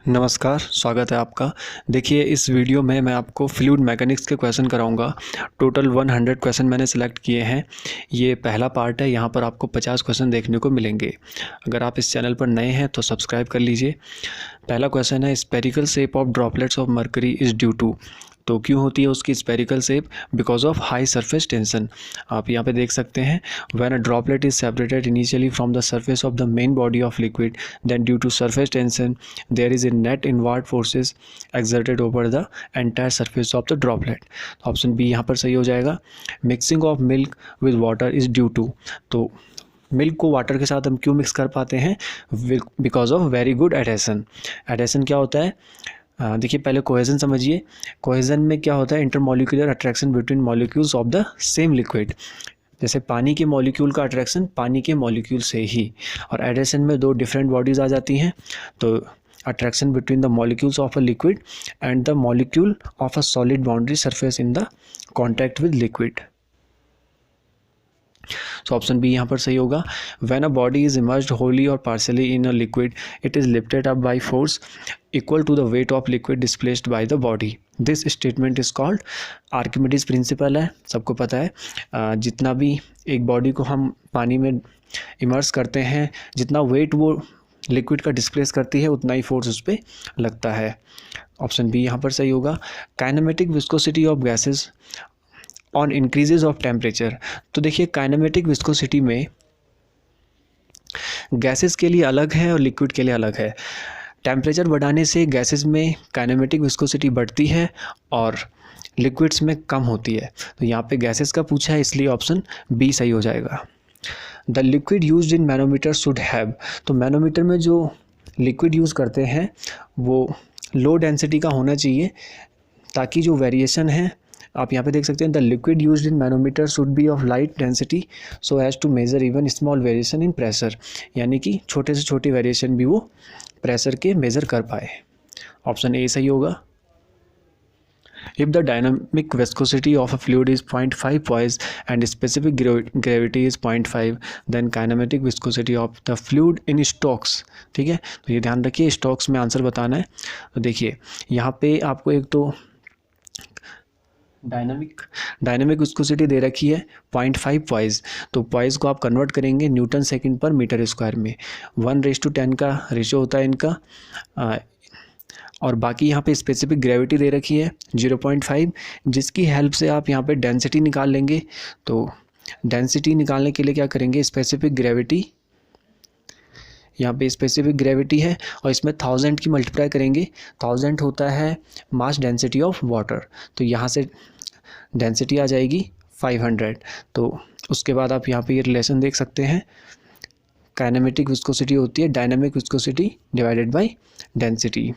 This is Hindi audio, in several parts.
नमस्कार, स्वागत है आपका। देखिए इस वीडियो में मैं आपको फ्लूइड मैकेनिक्स के क्वेश्चन कराऊंगा। टोटल 100 क्वेश्चन मैंने सेलेक्ट किए हैं। ये पहला पार्ट है, यहाँ पर आपको 50 क्वेश्चन देखने को मिलेंगे। अगर आप इस चैनल पर नए हैं तो सब्सक्राइब कर लीजिए। पहला क्वेश्चन है, spherical shape of droplets of mercury is due to. तो क्यों होती है उसकी spherical shape? Because of high surface tension. आप यहाँ पे देख सकते हैं, when a droplet is separated initially from the surface of the main body of liquid, then due to surface tension there is a net inward forces exerted over the entire surface of the droplet। तो ऑप्शन बी यहाँ पर सही हो जाएगा। Mixing of milk with water is due to. तो मिल्क को वाटर के साथ हम क्यों मिक्स कर पाते हैं? Because of very good adhesion. Adhesion क्या होता है? देखिए पहले कोहेजन समझिए। कोहेजन में क्या होता है? Intermolecular attraction between molecules of the same liquid. जैसे पानी के मॉलिक्यूल का अट्रैक्शन पानी के मॉलिक्यूल से ही, और एडेशन में दो डिफरेंट बॉडीज़ आ जाती हैं। तो attraction between the molecules of a liquid and the molecule of a solid boundary surface in the contact with liquid. So option B यहाँ पर सही होगा। When a body is immersed wholly और partially in a liquid it is lifted up by force equal to the weight of liquid displaced by the body. This statement is called Archimedes principle है, सबको पता है। जितना भी एक बॉडी को हम पानी में इमर्स करते हैं, जितना वेट वो लिक्विड का डिस्प्लेस करती है उतना ही फोर्स उस पर लगता है। ऑप्शन बी यहाँ पर सही होगा। Kinematic viscosity of gases on increases of temperature. तो देखिए काइनेमेटिक विस्कोसिटी में गैसेस के लिए अलग है और लिक्विड के लिए अलग है। टेम्परेचर बढ़ाने से गैसेस में काइनेमेटिक विस्कोसिटी बढ़ती है और लिक्विड्स में कम होती है। तो यहाँ पे गैसेस का पूछा है, इसलिए ऑप्शन बी सही हो जाएगा। The liquid used in manometer should have. तो मैनोमीटर में जो लिक्विड यूज़ करते हैं वो लो डेंसिटी का होना चाहिए, ताकि जो वेरिएशन है आप यहाँ पे देख सकते हैं, the liquid used in manometer should be of light density so as to measure even small variation in pressure. यानी कि छोटे से छोटे वेरिएशन भी वो प्रेशर के मेज़र कर पाए। ऑप्शन ए सही होगा। If the dynamic viscosity of a fluid is 0.5 poise and specific gravity is 0.5 then kinematic viscosity of the fluid in stokes. ठीक है, तो ये ध्यान रखिए, स्टोक्स में आंसर बताना है। तो देखिए यहाँ पे आपको एक तो डायनामिक विस्कोसिटी दे रखी है 0.5 पॉइज। तो पॉइज को आप कन्वर्ट करेंगे Newton second per metre square में। 1:10 का रेशियो होता है इनका। और बाकी यहाँ पे स्पेसिफिक ग्रेविटी दे रखी है 0.5, जिसकी हेल्प से आप यहाँ पे डेंसिटी निकाल लेंगे। तो डेंसिटी निकालने के लिए क्या करेंगे? स्पेसिफिक ग्रेविटी, यहाँ पे स्पेसिफिक ग्रेविटी है और इसमें 1000 की मल्टीप्लाई करेंगे। 1000 होता है मास डेंसिटी ऑफ वाटर, तो यहाँ से डेंसिटी आ जाएगी 500। तो उसके बाद आप यहाँ पे ये रिलेशन देख सकते हैं, काइनेमेटिक विस्कोसिटी होती है dynamic viscosity divided by density.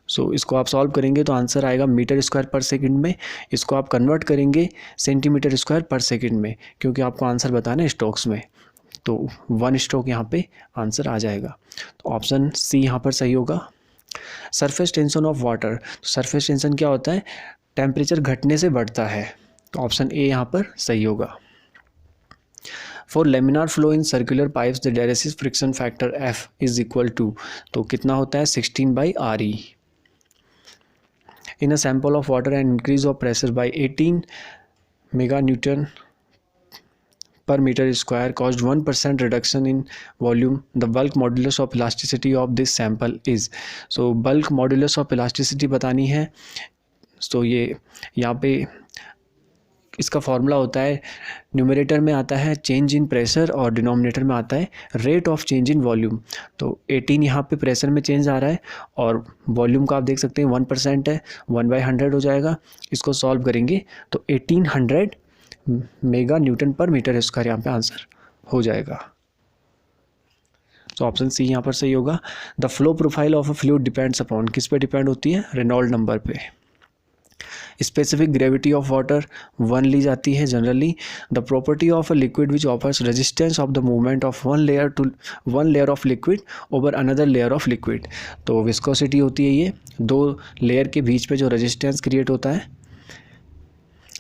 So इसको आप सॉल्व करेंगे तो आंसर आएगा मीटर स्क्वायर पर सेकंड में। इसको आप कन्वर्ट करेंगे सेंटीमीटर स्क्वायर पर सेकंड में, क्योंकि आपको आंसर बताना है स्ट्रोक्स में। तो 1 स्ट्रोक यहाँ पे आंसर आ जाएगा। तो ऑप्शन सी यहाँ पर सही होगा। Surface tension of water. तो सरफेस टेंशन क्या होता है? टेम्परेचर घटने से बढ़ता है। तो ऑप्शन ए यहाँ पर सही होगा। For laminar flow in circular pipes the Darcy's friction factor f is equal to. तो कितना होता है? 16/RE। In a sample of water and increase of pressure by 18 meganewton per meter square caused 1% reduction in volume. The bulk modulus of elasticity of this sample is। so bulk modulus of elasticity बतानी है। तो ये यहाँ पे इसका फॉर्मूला होता है, न्यूमरेटर में आता है चेंज इन प्रेशर और डिनोमिनेटर में आता है rate of change in volume. तो 18 यहाँ पे प्रेशर में चेंज आ रहा है और वॉल्यूम का आप देख सकते हैं 1% है, 1/100 हो जाएगा। इसको सॉल्व करेंगे तो 1800 mega Newton per metre square यहाँ पे आंसर हो जाएगा। तो ऑप्शन सी यहाँ पर सही होगा। The flow profile of a fluid depends upon. किस पे डिपेंड होती है? रेनॉल्ड नंबर पे। स्पेसिफिक ग्रेविटी ऑफ वाटर 1 ली जाती है generally. The property of a liquid which offers resistance of the movement of one layer of liquid over another layer of liquid. तो विस्कोसिटी होती है ये 2 लेयर के बीच में जो रेजिस्टेंस क्रिएट होता है।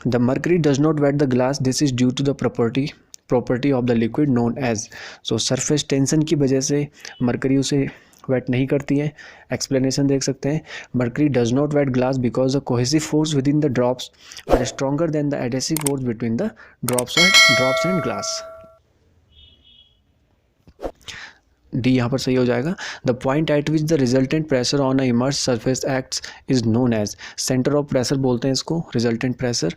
The mercury does not wet the glass. This is due to the property of the liquid known as। so surface tension की वजह से मरकरी उसे वेट नहीं करती है। एक्सप्लेनेशन देख सकते हैं, mercury does not wet glass because the cohesive force within the drops are stronger than the adhesive force between the drops and glass. D यहाँ पर सही हो जाएगा। The point at which the resultant pressure on a immerse surface acts is known as, centre of pressure बोलते हैं इसको, resultant pressure.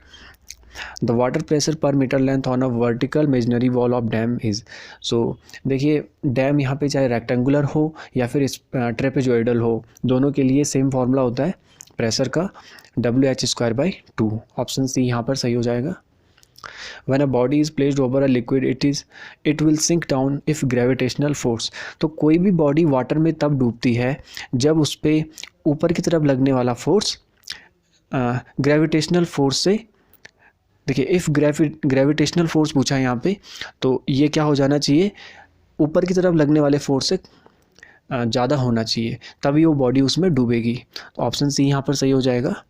The water pressure per metre length on a vertical masonry wall of dam is. सो देखिए, डैम यहाँ पे चाहे रेक्टेंगुलर हो या फिर ट्रेपेजॉइडल हो, दोनों के लिए सेम फार्मूला होता है प्रेशर का, WH²/2। ऑप्शन सी यहाँ पर सही हो जाएगा। When a body is placed over a liquid, it will sink down if gravitational force। तो कोई भी बॉडी वाटर में तब डूबती है जब उस पर ऊपर की तरफ लगने वाला फोर्स ग्रेविटेशनल फोर्स से, देखिए इफ़ ग्रेविटेशनल फोर्स पूछा है यहाँ पे, तो ये क्या हो जाना चाहिए, ऊपर की तरफ लगने वाले फोर्स से ज़्यादा होना चाहिए, तभी वो बॉडी उसमें डूबेगी। तो ऑप्शन सी यहाँ पर सही हो जाएगा।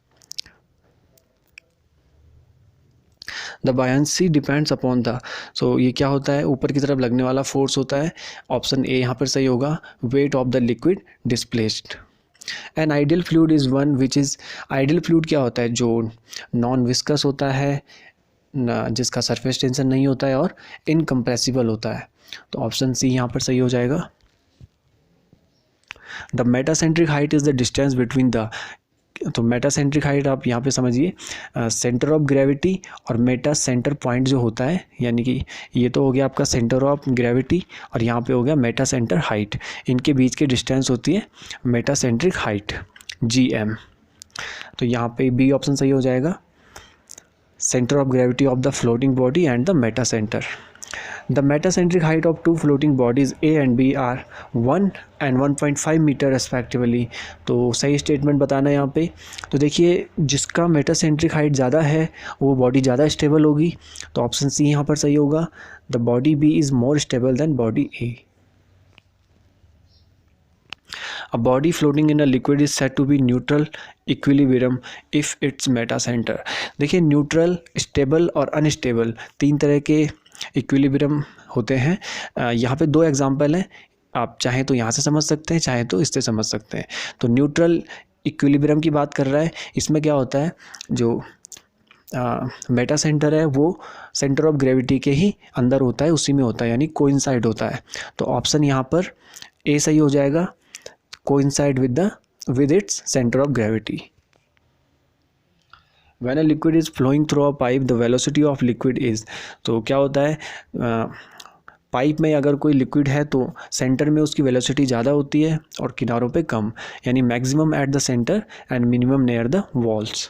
The buoyancy depends upon the, so ये क्या होता है, ऊपर की तरफ लगने वाला फोर्स होता है। ऑप्शन ए यहाँ पर सही होगा, weight of the liquid displaced. An ideal fluid is one which is, ideal fluid क्या होता है, जो नॉन विस्कस होता है, जिसका सरफेस टेंशन नहीं होता है और इनकम्प्रेसिबल होता है। तो ऑप्शन सी यहाँ पर सही हो जाएगा। The metacentric height is the distance between the, तो मेटासेंट्रिक हाइट आप यहाँ पे समझिए सेंटर ऑफ ग्रेविटी और मेटा सेंटर पॉइंट जो होता है, यानी कि ये तो हो गया आपका सेंटर ऑफ ग्रेविटी और यहाँ पे हो गया मेटा सेंटर हाइट, इनके बीच की डिस्टेंस होती है मेटासेंट्रिक हाइट, GM। तो यहाँ पे बी ऑप्शन सही हो जाएगा, centre of gravity of the floating body and the Meta centre. The metacentric height of two floating bodies A and B are 1 and 1.5 metre respectively. तो सही स्टेटमेंट बताना है यहाँ पे। तो देखिए, जिसका मेटासेंट्रिक हाइट ज़्यादा है वो बॉडी ज़्यादा स्टेबल होगी, तो ऑप्शन सी यहाँ पर सही होगा। The body B is more stable then body A। A body floating in a liquid is said to be neutral equilibrium if its meta center। देखिए, न्यूट्रल, स्टेबल और अनस्टेबल, तीन तरह के इक्विलिब्रियम होते हैं। यहाँ पे दो एग्जांपल हैं, आप चाहें तो यहाँ से समझ सकते हैं, चाहें तो इससे समझ सकते हैं। तो न्यूट्रल इक्विलिब्रियम की बात कर रहा है, इसमें क्या होता है, जो मेटा सेंटर है वो सेंटर ऑफ ग्रेविटी के ही अंदर होता है, उसी में होता है, यानी कोइंसाइड होता है। तो ऑप्शन यहाँ पर ए सही हो जाएगा, coincide with its centre of gravity. When a liquid is flowing through a pipe, the velocity of liquid is, तो क्या होता है, पाइप में अगर कोई लिक्विड है तो सेंटर में उसकी वेलोसिटी ज़्यादा होती है और किनारों पे कम, यानी maximum at the centre and minimum near the walls.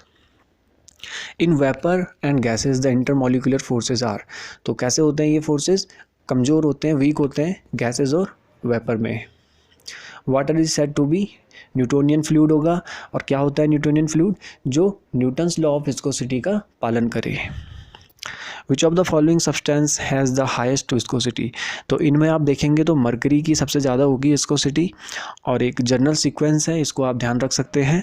In vapour and gases the intermolecular forces are, तो कैसे होते हैं ये फोर्सेस, कमज़ोर होते हैं, वीक होते हैं गैसेस और वेपर में। Water is said to be Newtonian fluid होगा, और क्या होता है न्यूटोनियन फ्लूइड, जो न्यूटन्स लॉ ऑफ विस्कोसिटी का पालन करे। Which of the following substance has the highest viscosity, तो इनमें आप देखेंगे तो मरकरी की सबसे ज़्यादा होगी विस्कोसिटी, और एक जनरल सीक्वेंस है, इसको आप ध्यान रख सकते हैं,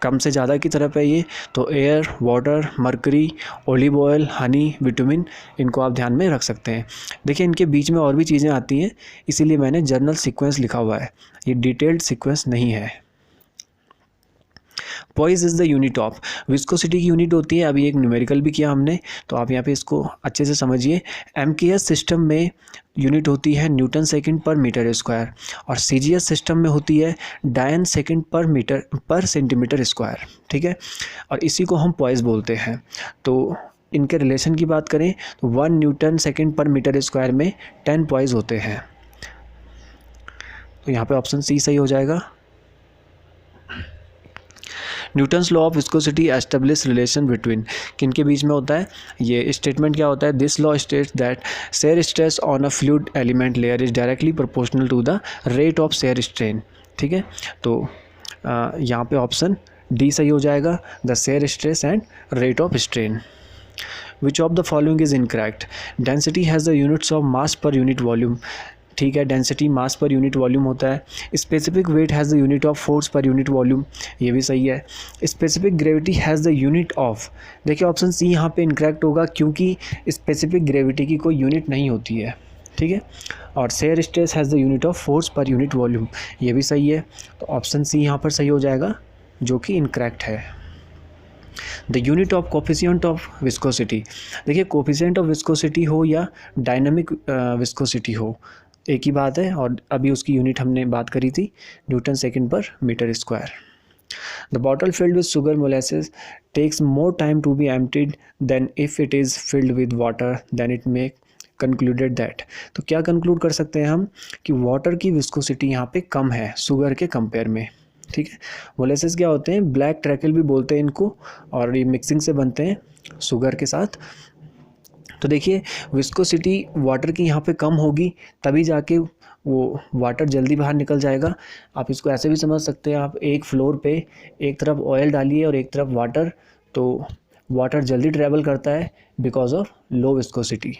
कम से ज़्यादा की तरफ है ये, तो air, water, mercury, olive oil, Honey, vitamin, इनको आप ध्यान में रख सकते हैं। देखिए, इनके बीच में और भी चीज़ें आती हैं, इसीलिए मैंने जनरल सीक्वेंस लिखा हुआ है, ये डिटेल्ड सीक्वेंस नहीं है। Poise is the unit of, viscosity की यूनिट होती है, अभी एक न्यूमेरिकल भी किया हमने, तो आप यहाँ पे इसको अच्छे से समझिए। MKS सिस्टम में यूनिट होती है Newton second per metre square, और CGS सिस्टम में होती है डायन सेकंड पर सेंटीमीटर स्क्वायर, ठीक है, और इसी को हम पॉइज बोलते हैं। तो इनके रिलेशन की बात करें तो 1 Newton second per metre square में 10 पॉइज होते हैं। तो यहाँ पे ऑप्शन सी सही हो जाएगा। Newton's law of viscosity establish relation between, किनके बीच में होता है, ये स्टेटमेंट क्या होता है, this law states that shear stress on a fluid element layer is directly proportional to the rate of shear strain, ठीक है। तो यहाँ पे ऑप्शन डी सही हो जाएगा, the shear stress and rate of strain. Which of the following is incorrect, density has the units of mass per unit volume, ठीक है, density mass per unit volume होता है। Specific weight has the unit of force per unit volume, ये भी सही है। Specific gravity has the unit of, देखिए ऑप्शन सी यहाँ पे इनकरेक्ट होगा, क्योंकि स्पेसिफिक ग्रेविटी की कोई यूनिट नहीं होती है, ठीक है। और shear stress has the unit of force per unit volume, ये भी सही है। तो ऑप्शन सी यहाँ पर सही हो जाएगा, जो कि इनकरेक्ट है। The unit of coefficient of viscosity, देखिए कोफिशिएंट ऑफ विस्कोसिटी हो या डायनामिक विस्कोसिटी हो, एक ही बात है। और अभी उसकी यूनिट हमने बात करी थी, newton second per metre square. The bottle filled with sugar molasses takes more time to be emptied then if it is filled with water, then it may concluded that. तो क्या कंक्लूड कर सकते हैं हम कि वाटर की विस्कोसिटी यहाँ पे कम है शुगर के कंपेयर में, ठीक है। मोलेसेस क्या होते हैं, ब्लैक ट्रैकल भी बोलते हैं इनको, और ये मिक्सिंग से बनते हैं शुगर के साथ। तो देखिए विस्कोसिटी वाटर की यहाँ पे कम होगी, तभी जाके वो वाटर जल्दी बाहर निकल जाएगा। आप इसको ऐसे भी समझ सकते हैं, आप एक फ्लोर पे एक तरफ ऑयल डालिए और एक तरफ वाटर, तो वाटर जल्दी ट्रैवल करता है because of low viscosity.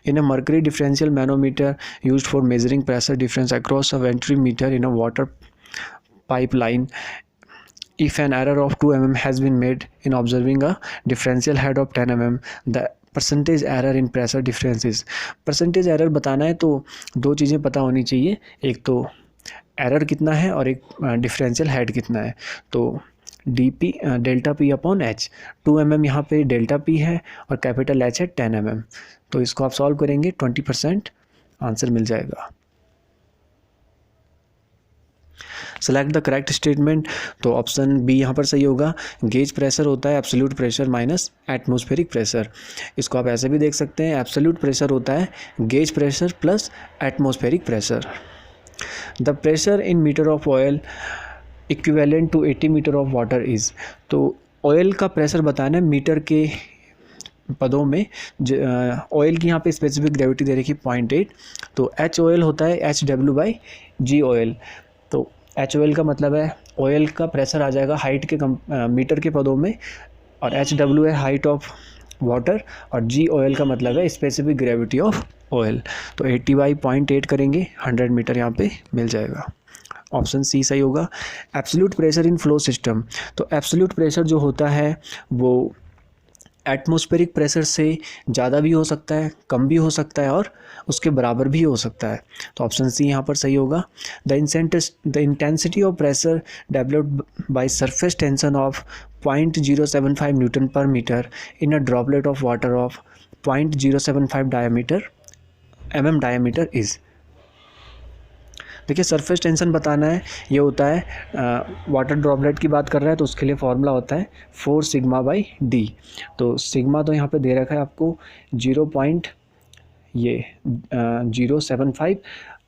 In a mercury differential manometer used for measuring pressure difference across a venturi meter in a water pipeline, if an error of 2 mm has been made in observing a differential head of 10 mm, the percentage error in pressure differences. Percentage error बताना है तो दो चीज़ें पता होनी चाहिए, एक तो एरर कितना है और एक डिफरेंशियल हेड कितना है। तो D P delta P upon H, 2 mm यहाँ पे डेल्टा पी है और कैपिटल एच है 10 mm। तो इसको आप सॉल्व करेंगे 20% आंसर मिल जाएगा। सेलेक्ट द करेक्ट स्टेटमेंट, तो ऑप्शन बी यहाँ पर सही होगा। गेज प्रेशर होता है absolute pressure minus atmospheric pressure. इसको आप ऐसे भी देख सकते हैं, एब्सोल्यूट प्रेशर होता है gauge pressure plus atmospheric pressure. The pressure in metre of oil equivalent to 80 metre of water is, तो ऑयल का प्रेशर बताना है मीटर के पदों में। ऑयल की यहाँ पे स्पेसिफिक ग्रेविटी दे रखी 0.8, तो एच ऑयल होता है HW/G ऑयल। तो एच ऑयल का मतलब है ऑयल का प्रेशर आ जाएगा हाइट के मीटर के पदों में, और HW है हाइट ऑफ वाटर, और G ऑयल का मतलब है स्पेसिफिक ग्रेविटी ऑफ ऑयल। तो 80/0.8 करेंगे, 100 मीटर यहाँ पे मिल जाएगा। ऑप्शन सी सही होगा। Absolute pressure in flow system, तो एब्सोल्यूट प्रेशर जो होता है वो एटमॉस्फेरिक प्रेशर से ज़्यादा भी हो सकता है, कम भी हो सकता है, और उसके बराबर भी हो सकता है। तो ऑप्शन सी यहाँ पर सही होगा। The intensity of pressure developed by surface tension of 0.075 newton per metre in a droplet of water of 0.075 mm diameter is. देखिए सरफेस टेंशन बताना है, ये होता है वाटर ड्रॉपलेट की बात कर रहा है तो उसके लिए फॉर्मूला होता है 4 σ/d। तो सिग्मा तो यहाँ पे दे रखा है आपको 0.075,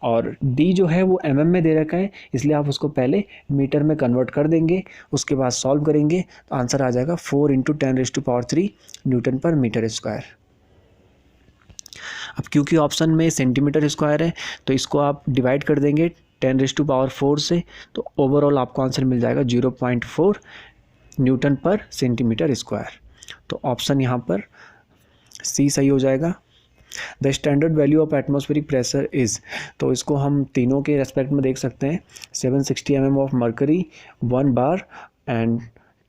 और d जो है वो mm में दे रखा है, इसलिए आप उसको पहले मीटर में कन्वर्ट कर देंगे, उसके बाद सॉल्व करेंगे तो आंसर आ जाएगा 4 × 10⁻³ न्यूटन पर मीटर स्क्वायर। अब क्योंकि ऑप्शन में सेंटीमीटर स्क्वायर है तो इसको आप डिवाइड कर देंगे 10⁻⁴ से, तो ओवरऑल आपको आंसर मिल जाएगा 0.4 न्यूटन पर सेंटीमीटर स्क्वायर। तो ऑप्शन यहाँ पर सी सही हो जाएगा। The standard value of atmospheric pressure is, तो इसको हम तीनों के रेस्पेक्ट में देख सकते हैं। 760 mm of mercury, 1 bar and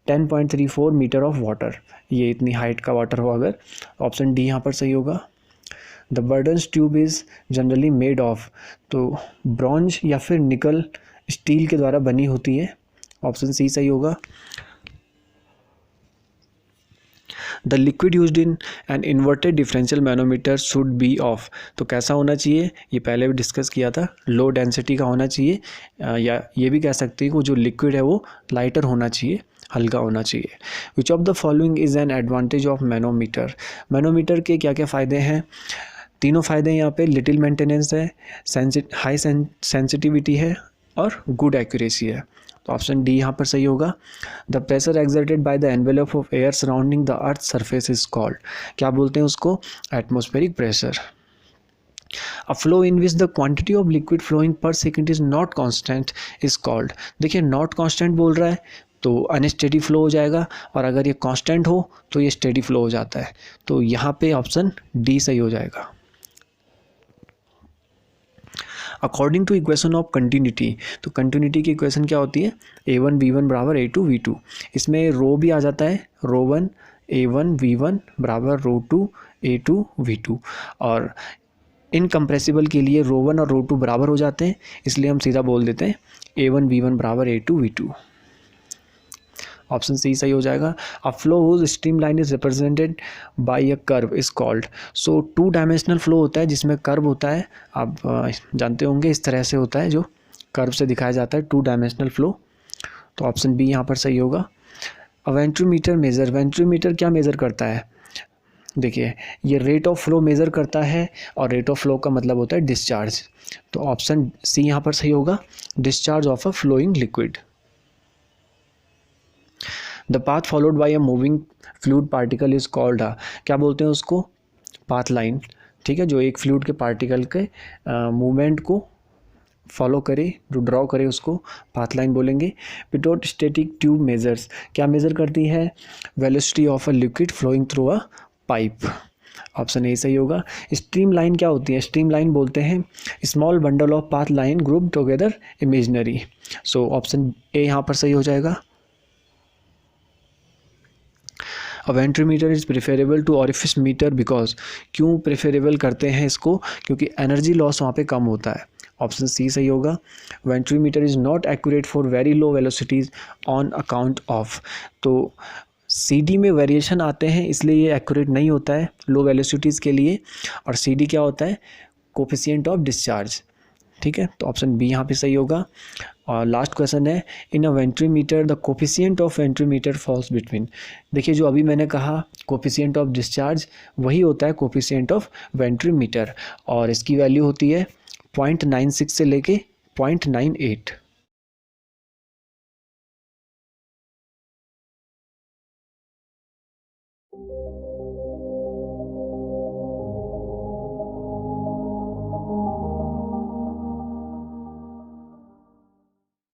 10.34 metre of water. ये इतनी हाइट का वाटर हो अगर, ऑप्शन डी यहाँ पर सही होगा। The burdens tube is generally made of, तो ब्रॉन्ज या फिर निकल स्टील के द्वारा बनी होती है, ऑप्शन सी सही होगा। The liquid used in an inverted differential manometer should be of, तो कैसा होना चाहिए, ये पहले भी डिस्कस किया था, लो डेंसिटी का होना चाहिए, या ये भी कह सकते हैं कि जो लिक्विड है वो लाइटर होना चाहिए, हल्का होना चाहिए। विच of the following is an advantage of manometer, manometer के क्या क्या फ़ायदे हैं, तीनों फ़ायदे यहाँ पे लिटिल मेंटेनेंस है, हाई सेंसिटिविटी है और गुड एक्यूरेसी है। तो ऑप्शन डी यहाँ पर सही होगा। The pressure exerted by the envelope of air surrounding the earth surface is called, क्या बोलते हैं उसको, atmospheric pressure. A flow in which the quantity of liquid flowing per second is not constant is called, देखिए नॉट कॉन्स्टेंट बोल रहा है तो अनस्टेडी फ्लो हो जाएगा, और अगर ये कांस्टेंट हो तो ये स्टेडी फ्लो हो जाता है। तो यहाँ पे ऑप्शन डी सही हो जाएगा। According to equation of continuity, तो कंटिन्यूटी की इक्वेशन क्या होती है, a1 v1 बराबर a2 v2, इसमें रो भी आ जाता है, रो 1 a1 v1 बराबर रो 2 A2V2। और इनकम्प्रेसिबल के लिए ρ1 और ρ2 बराबर हो जाते हैं, इसलिए हम सीधा बोल देते हैं A1V1 बराबर A2V2। ऑप्शन सी सही हो जाएगा। A flow whose stream line is represented by a curve is called. So 2 dimensional flow होता है जिसमें कर्व होता है, आप जानते होंगे इस तरह से होता है जो कर्व से दिखाया जाता है 2 डायमेंशनल फ्लो। तो ऑप्शन बी यहाँ पर सही होगा। अ वेंट्रोमीटर मेजर, वेंट्रोमीटर क्या मेज़र करता है? देखिए ये रेट ऑफ फ्लो मेज़र करता है और रेट ऑफ फ्लो का मतलब होता है डिस्चार्ज। तो ऑप्शन सी यहाँ पर सही होगा, discharge of a flowing liquid. The path followed by a moving fluid particle is called a, क्या बोलते हैं उसको? Path line. ठीक है, जो एक फ्लूइड के पार्टिकल के मूवमेंट को फॉलो करे, जो ड्रॉ करे उसको पाथ लाइन बोलेंगे। पिटोट स्टैटिक ट्यूब मेजर्स, क्या मेज़र करती है? Velocity of a liquid flowing through a pipe. Option a सही होगा। स्ट्रीम लाइन क्या होती है? स्ट्रीम लाइन बोलते हैं small bundle of path line group together imaginary. So option A यहाँ पर सही हो जाएगा। A venturimeter is preferable to orifice meter because, क्यों प्रेफरेबल करते हैं इसको? क्योंकि एनर्जी लॉस वहाँ पे कम होता है। ऑप्शन सी सही होगा। Venturimeter is not accurate for very low velocities on account of, तो CD में वेरिएशन आते हैं इसलिए ये एक्यूरेट नहीं होता है लो वेलोसिटीज़ के लिए। और CD क्या होता है? Coefficient of discharge. ठीक है, तो ऑप्शन बी यहाँ पे सही होगा। और लास्ट क्वेश्चन है, in a venturimeter the coefficient of venturimeter falls between. देखिए जो अभी मैंने कहा कोफिशिएंट ऑफ डिस्चार्ज, वही होता है कोफिशिएंट ऑफ वेंट्रीमीटर, और इसकी वैल्यू होती है 0.96 से लेके 0.98।